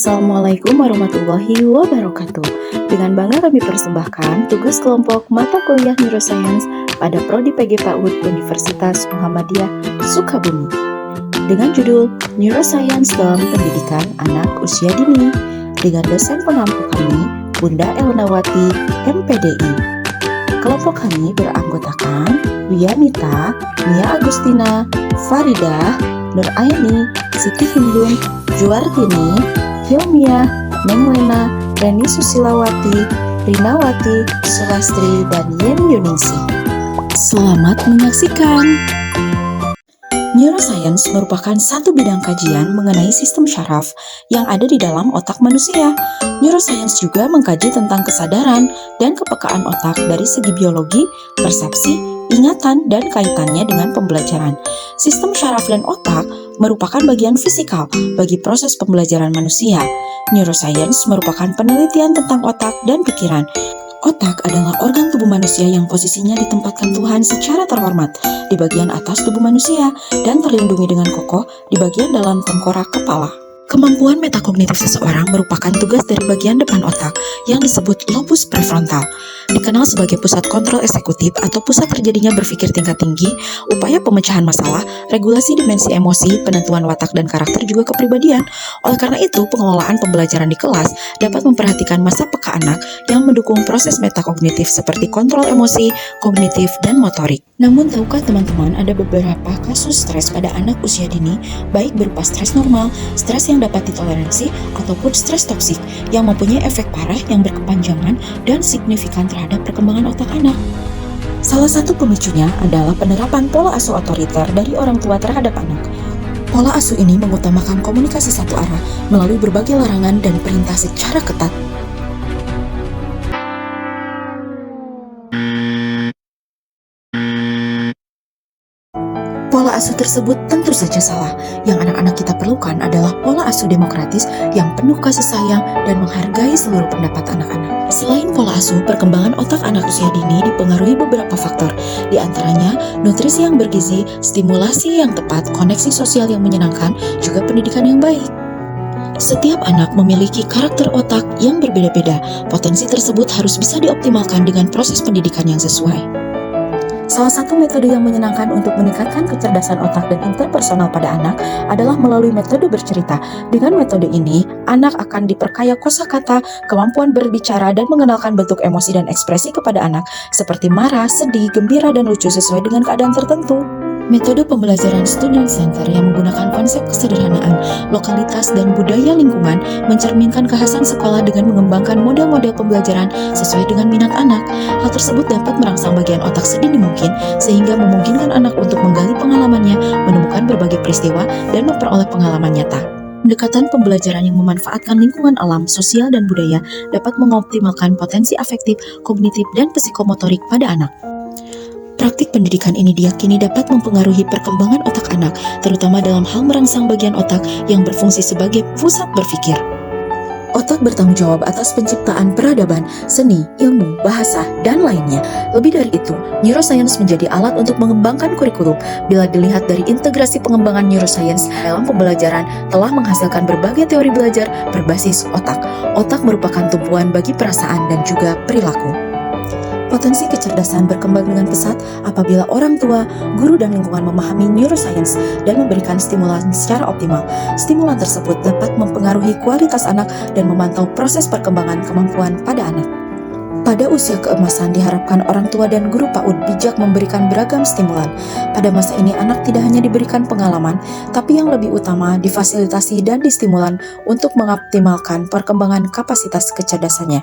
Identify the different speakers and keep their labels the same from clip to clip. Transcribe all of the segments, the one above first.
Speaker 1: Assalamualaikum warahmatullahi wabarakatuh. Dengan bangga kami persembahkan tugas kelompok mata kuliah Neuroscience pada Prodi PG PAUD Universitas Muhammadiyah Sukabumi dengan judul Neuroscience dalam Pendidikan Anak Usia Dini dengan dosen pengampu kami Bunda Elnawati MPDI. Kelompok kami beranggotakan Wiyanita, Mia Agustina, Faridah, Nur Aini, Siti Hindun, Juartini, Hilmia, Neng Lena, Reni Susilawati, Rinawati, Sulastri, dan Yeni Yuningsi. Selamat menyaksikan. Neuroscience merupakan satu bidang kajian mengenai sistem syaraf yang ada di dalam otak manusia. Neuroscience juga mengkaji tentang kesadaran dan kepekaan otak dari segi biologi, persepsi, ingatan, dan kaitannya dengan pembelajaran. Sistem syaraf dan otak merupakan bagian fisikal bagi proses pembelajaran manusia. Neuroscience merupakan penelitian tentang otak dan pikiran. Otak adalah organ tubuh manusia yang posisinya ditempatkan Tuhan secara terhormat di bagian atas tubuh manusia dan terlindungi dengan kokoh di bagian dalam tengkorak kepala. Kemampuan metakognitif seseorang merupakan tugas dari bagian depan otak yang disebut lobus prefrontal. Dikenal sebagai pusat kontrol eksekutif atau pusat terjadinya berpikir tingkat tinggi, upaya pemecahan masalah, regulasi dimensi emosi, penentuan watak dan karakter juga kepribadian. Oleh karena itu, pengelolaan pembelajaran di kelas dapat memperhatikan masa peka anak yang mendukung proses metakognitif seperti kontrol emosi, kognitif, dan motorik. Namun, tahukah teman-teman ada beberapa kasus stres pada anak usia dini, baik berupa stres normal, stres yang dapat ditoleransi, ataupun stres toksik yang mempunyai efek parah yang berkepanjangan dan signifikan terhadap perkembangan otak anak. Salah satu pemicunya adalah penerapan pola asuh otoriter dari orang tua terhadap anak. Pola asuh ini mengutamakan komunikasi satu arah melalui berbagai larangan dan perintah secara ketat. Pola asuh tersebut tentu saja salah. Yang anak-anak kita perlukan adalah pola asuh demokratis yang penuh kasih sayang dan menghargai seluruh pendapat anak-anak. Selain pola asuh, perkembangan otak anak usia dini dipengaruhi beberapa faktor, di antaranya nutrisi yang bergizi, stimulasi yang tepat, koneksi sosial yang menyenangkan, juga pendidikan yang baik. Setiap anak memiliki karakter otak yang berbeda-beda. Potensi tersebut harus bisa dioptimalkan dengan proses pendidikan yang sesuai. Salah satu metode yang menyenangkan untuk meningkatkan kecerdasan otak dan interpersonal pada anak adalah melalui metode bercerita. Dengan metode ini, anak akan diperkaya kosakata, kemampuan berbicara, dan mengenalkan bentuk emosi dan ekspresi kepada anak, seperti marah, sedih, gembira, dan lucu sesuai dengan keadaan tertentu. Metode pembelajaran student center yang menggunakan konsep kesederhanaan, lokalitas, dan budaya lingkungan mencerminkan kekhasan sekolah dengan mengembangkan model-model pembelajaran sesuai dengan minat anak. Hal tersebut dapat merangsang bagian otak sedini mungkin sehingga memungkinkan anak untuk menggali pengalamannya, menemukan berbagai peristiwa, dan memperoleh pengalaman nyata. Pendekatan pembelajaran yang memanfaatkan lingkungan alam, sosial, dan budaya dapat mengoptimalkan potensi afektif, kognitif, dan psikomotorik pada anak. Praktik pendidikan ini diyakini dapat mempengaruhi perkembangan otak anak, terutama dalam hal merangsang bagian otak yang berfungsi sebagai pusat berpikir. Otak bertanggung jawab atas penciptaan peradaban, seni, ilmu, bahasa, dan lainnya. Lebih dari itu, neuroscience menjadi alat untuk mengembangkan kurikulum. Bila dilihat dari integrasi pengembangan neuroscience dalam pembelajaran telah menghasilkan berbagai teori belajar berbasis otak. Otak merupakan tumpuan bagi perasaan dan juga perilaku. Potensi kecerdasan berkembang dengan pesat apabila orang tua, guru, dan lingkungan memahami neuroscience dan memberikan stimulan secara optimal. Stimulan tersebut dapat mempengaruhi kualitas anak dan memantau proses perkembangan kemampuan pada anak. Pada usia keemasan diharapkan orang tua dan guru PAUD bijak memberikan beragam stimulan. Pada masa ini anak tidak hanya diberikan pengalaman, tapi yang lebih utama difasilitasi dan distimulan untuk mengoptimalkan perkembangan kapasitas kecerdasannya.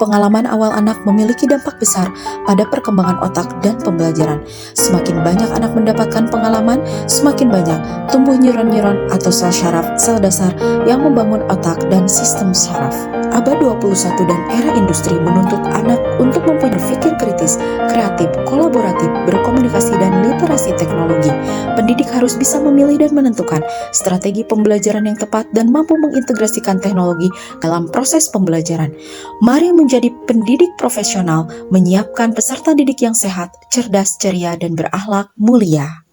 Speaker 1: Pengalaman awal anak memiliki dampak besar pada perkembangan otak dan pembelajaran. Semakin banyak anak mendapatkan pengalaman, semakin banyak tumbuh neuron-neuron atau sel syaraf, sel dasar yang membangun otak dan sistem syaraf. Abad 21 dan era industri menuntut anak untuk mempunyai berpikir kritis, kreatif, kolaboratif, berkomunikasi, dan literasi teknologi. Pendidik harus bisa memilih dan menentukan strategi pembelajaran yang tepat dan mampu mengintegrasikan teknologi dalam proses pembelajaran. Mari menjadi pendidik profesional, menyiapkan peserta didik yang sehat, cerdas, ceria, dan berakhlak mulia.